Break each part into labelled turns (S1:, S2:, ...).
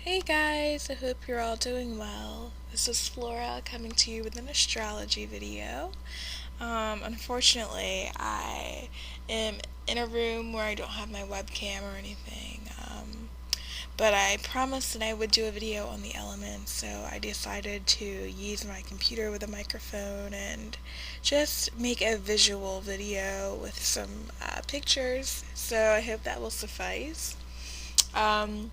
S1: Hey guys, I hope you're all doing well. This is Flora coming to you with an astrology video. Unfortunately, I am in a room where I don't have my webcam or anything, but I promised that I would do a video on the elements, so I decided to use my computer with a microphone and just make a visual video with some pictures, so I hope that will suffice. Um,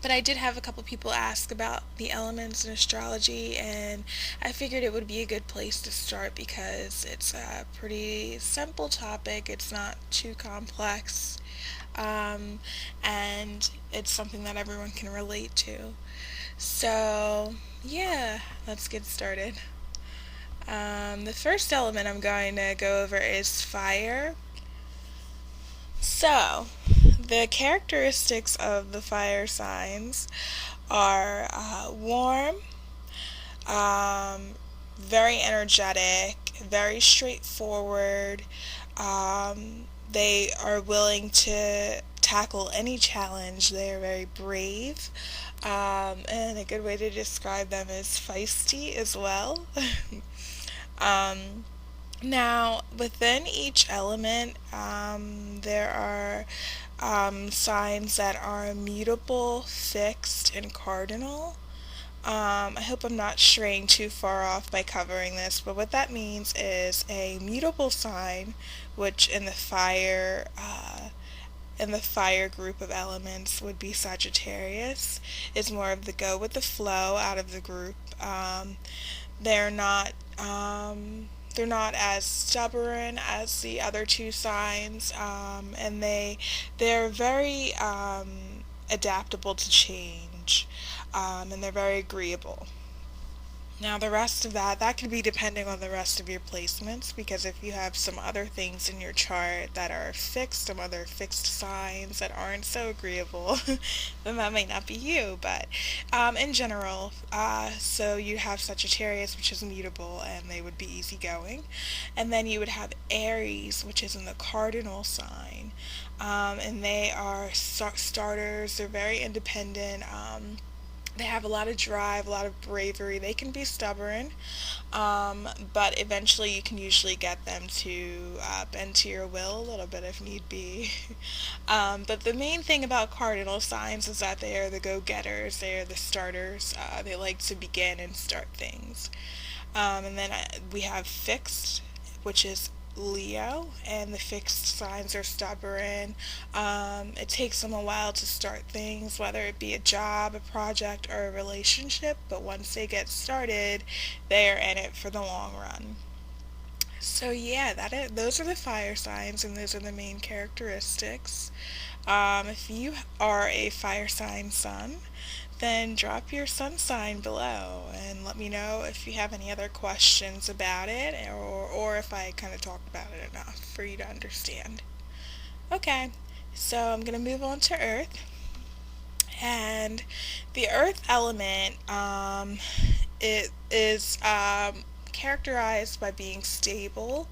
S1: but I did have a couple people ask about the elements in astrology, and I figured it would be a good place to start because it's a pretty simple topic. It's not too complex, um, and it's something that everyone can relate to. So, yeah, let's get started. The first element I'm going to go over is fire. So, the characteristics of the fire signs are warm, um, very energetic, very straightforward. They are willing to tackle any challenge. They are very brave. And a good way to describe them is feisty as well. um, Now, within each element, there are signs that are mutable, fixed, and cardinal. I hope I'm not straying too far off by covering this, but what that means is a mutable sign, which in the fire group of elements would be Sagittarius, is more of the go with the flow out of the group. They're not they're not as stubborn as the other two signs, and they're very adaptable to change, and they're very agreeable. Now, the rest of that could be depending on the rest of your placements, because if you have some other things in your chart that are fixed, some other fixed signs that aren't so agreeable, then that might not be you. But in general, so you have Sagittarius, which is mutable, and they would be easygoing. And then you would have Aries, which is in the cardinal sign, and they are starters, they're very independent. They have a lot of drive, a lot of bravery. They can be stubborn, but eventually you can usually get them to bend to your will a little bit if need be. But the main thing about cardinal signs is that they are the go-getters, they are the starters. They like to begin and start things. And then we have fixed, which is Leo, and the fixed signs are stubborn. It takes them a while to start things, whether it be a job, a project, or a relationship, but once they get started, they are in it for the long run. So yeah, those are the fire signs, and those are the main characteristics. If you are a fire sign sun, then drop your sun sign below and let me know if you have any other questions about it, or if I kind of talked about it enough for you to understand. Okay, so I'm going to move on to Earth. And the Earth element, it is characterized by being stable,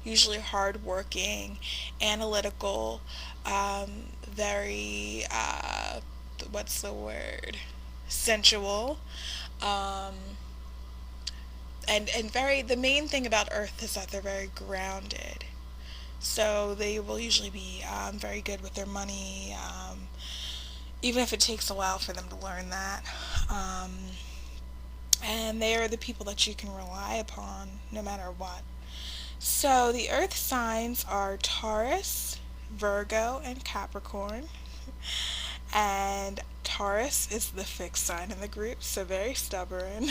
S1: usually hardworking, analytical, very, what's the word? Sensual, um, and very. The main thing about Earth is that they're very grounded. So they will usually be very good with their money, even if it takes a while for them to learn that. Um, and they are the people that you can rely upon no matter what. So the Earth signs are Taurus, Virgo, and Capricorn. And Taurus is the fixed sign in the group, so very stubborn.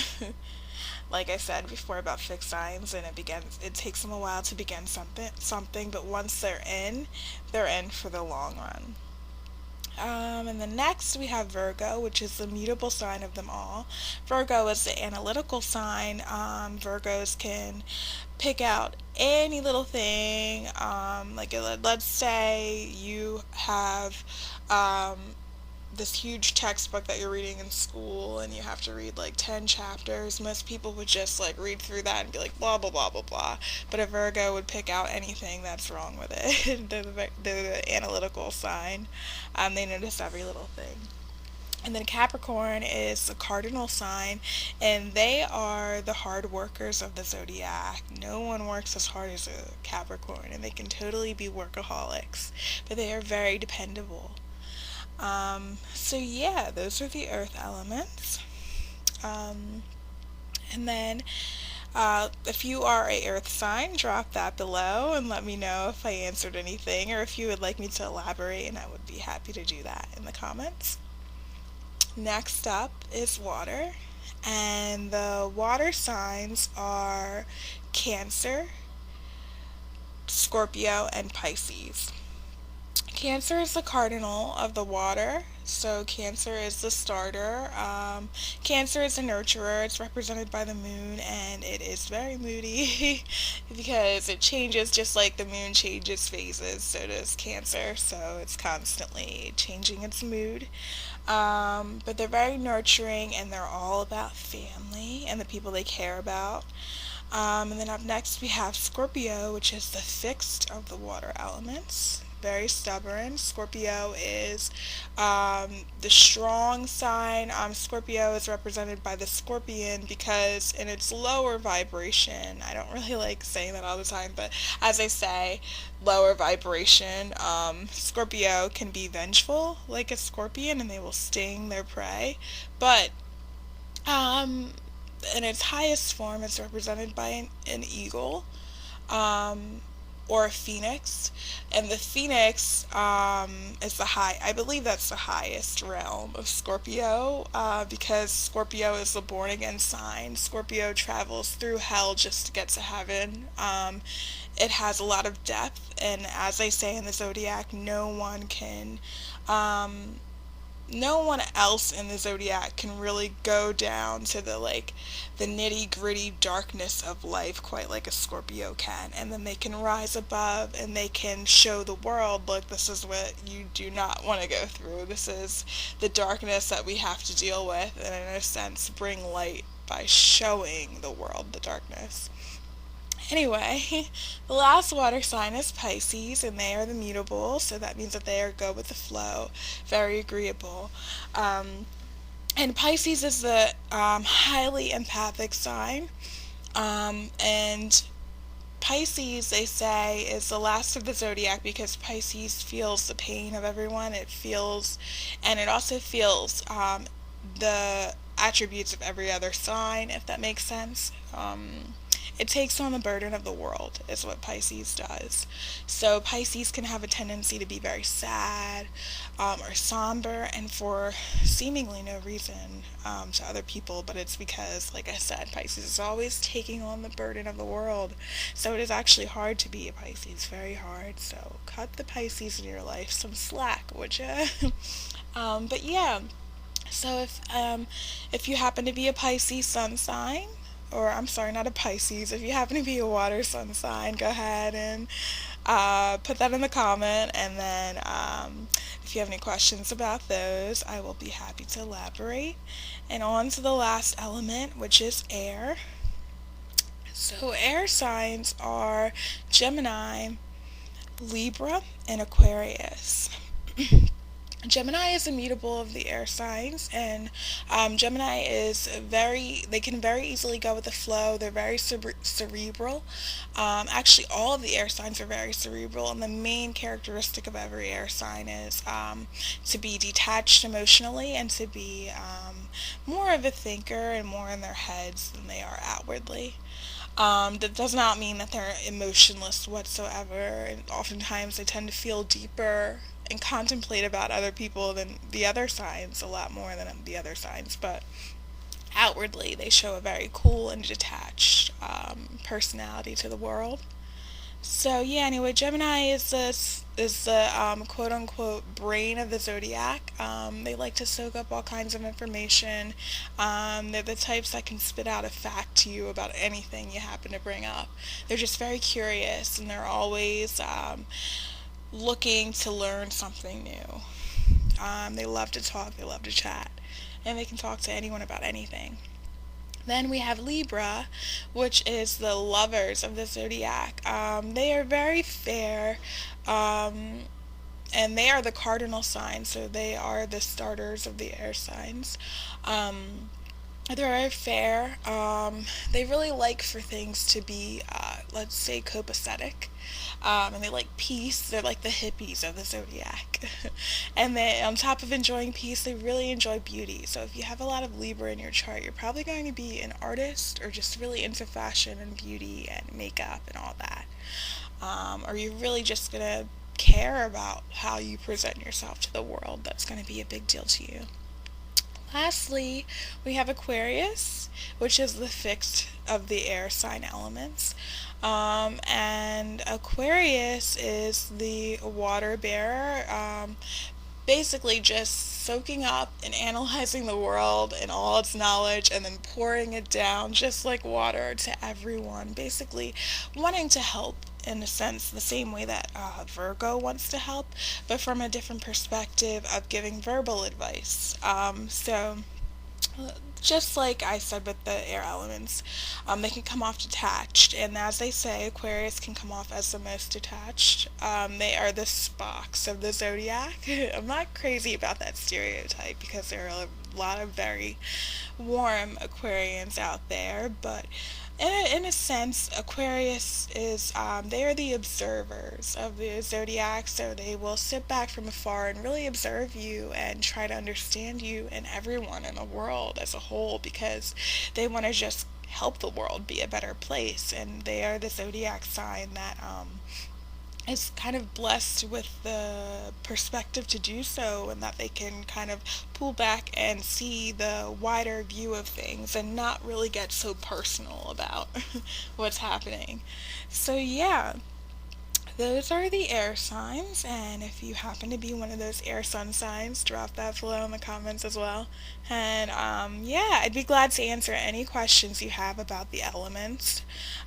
S1: Like I said before about fixed signs, and it takes them a while to begin something, but once they're in for the long run. And then next we have Virgo, which is the mutable sign of them all. Virgo is the analytical sign. Virgos can pick out any little thing. Let's say you have this huge textbook that you're reading in school and you have to read like 10 chapters. Most people would just like read through that and be like blah blah blah blah blah, but a Virgo would pick out anything that's wrong with it. They're the analytical sign. They notice every little thing. And then Capricorn is the cardinal sign, and they are the hard workers of the zodiac. No one works as hard as a Capricorn, and they can totally be workaholics, but they are very dependable. So yeah, those are the earth elements. Um, and then if you are a earth sign, drop that below and let me know if I answered anything or if you would like me to elaborate, and I would be happy to do that in the comments. Next up is water, and the water signs are Cancer, Scorpio, and Pisces. Cancer is the cardinal of the water, so Cancer is the starter. Cancer is a nurturer. It's represented by the moon, and it is very moody because it changes just like the moon changes phases. So does Cancer, so it's constantly changing its mood. But they're very nurturing, and they're all about family and the people they care about. And then up next we have Scorpio, which is the fixed of the water elements. Very stubborn. Scorpio is the strong sign. Scorpio is represented by the scorpion because in its lower vibration, I don't really like saying that all the time, but as I say, lower vibration, Scorpio can be vengeful like a scorpion, and they will sting their prey. But um, in its highest form, it's represented by an eagle, um, or a phoenix, and the phoenix is I believe that's the highest realm of Scorpio, because Scorpio is the born again sign. Scorpio travels through hell just to get to heaven. It has a lot of depth, and as I say in the zodiac, no one else in the zodiac can really go down to the nitty gritty darkness of life quite like a Scorpio can, and then they can rise above and they can show the world, look, this is what you do not want to go through, this is the darkness that we have to deal with, and in a sense bring light by showing the world the darkness. Anyway, the last water sign is Pisces, and they are the mutable, so that means that they are go with the flow, very agreeable. Um, and Pisces is the highly empathic sign, and Pisces, they say, is the last of the zodiac because Pisces feels the pain of everyone. And it also feels the attributes of every other sign, if that makes sense. It takes on the burden of the world, is what Pisces does. So Pisces can have a tendency to be very sad, or somber, and for seemingly no reason to other people, but it's because, like I said, Pisces is always taking on the burden of the world. So it is actually hard to be a Pisces, very hard. So cut the Pisces in your life some slack, would you? But yeah, so if you happen to be a Pisces sun sign, or I'm sorry, not a Pisces, if you happen to be a water sun sign, go ahead and put that in the comment, and then if you have any questions about those, I will be happy to elaborate. And on to the last element, which is air. So air signs are Gemini, Libra, and Aquarius. Gemini is immutable of the air signs, and Gemini they can very easily go with the flow. They're very cerebral. Actually, all of the air signs are very cerebral, and the main characteristic of every air sign is to be detached emotionally and to be more of a thinker and more in their heads than they are outwardly. That does not mean that they're emotionless whatsoever, and oftentimes they tend to feel deeper and contemplate about other people than the other signs, a lot more than the other signs, but outwardly they show a very cool and detached personality to the world. So yeah, anyway, Gemini is the quote unquote brain of the zodiac. They like to soak up all kinds of information. They're the types that can spit out a fact to you about anything you happen to bring up. They're just very curious, and they're always looking to learn something new. They love to talk, they love to chat, and they can talk to anyone about anything. Then we have Libra, which is the lovers of the zodiac. They are very fair, And they are the cardinal signs, so they are the starters of the air signs. They're very fair. They really like for things to be, let's say, copacetic. And they like peace. They're like the hippies of the zodiac. And they, on top of enjoying peace, they really enjoy beauty. So if you have a lot of Libra in your chart, you're probably going to be an artist or just really into fashion and beauty and makeup and all that. Or you're really just going to care about how you present yourself to the world. That's going to be a big deal to you. Lastly, we have Aquarius, which is the fixed of the air sign elements. And Aquarius is the water bearer, basically just soaking up and analyzing the world and all its knowledge and then pouring it down just like water to everyone, basically wanting to help in a sense the same way that Virgo wants to help, but from a different perspective of giving verbal advice. Just like I said with the air elements, they can come off detached, and as they say, Aquarius can come off as the most detached. They are the Spocks of the zodiac. I'm not crazy about that stereotype because there are a lot of very warm Aquarians out there, but in a sense, Aquarius is, they are the observers of the zodiac, so they will sit back from afar and really observe you and try to understand you and everyone in the world as a whole because they want to just help the world be a better place. And they are the zodiac sign that is kind of blessed with the perspective to do so, and that they can kind of pull back and see the wider view of things and not really get so personal about what's happening. So yeah, those are the air signs, and if you happen to be one of those air sun signs, drop that below in the comments as well. And yeah, I'd be glad to answer any questions you have about the elements,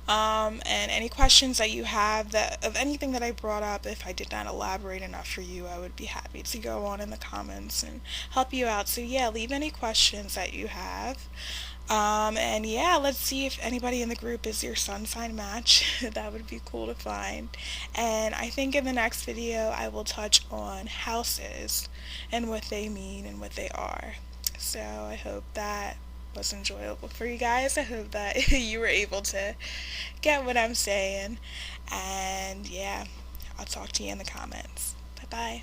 S1: and any questions that you have that of anything that I brought up. If I did not elaborate enough for you, I would be happy to go on in the comments and help you out. So yeah, leave any questions that you have. And yeah, let's see if anybody in the group is your sun sign match. That would be cool to find. And I think in the next video, I will touch on houses and what they mean and what they are. So I hope that was enjoyable for you guys. I hope that you were able to get what I'm saying. And yeah, I'll talk to you in the comments. Bye bye.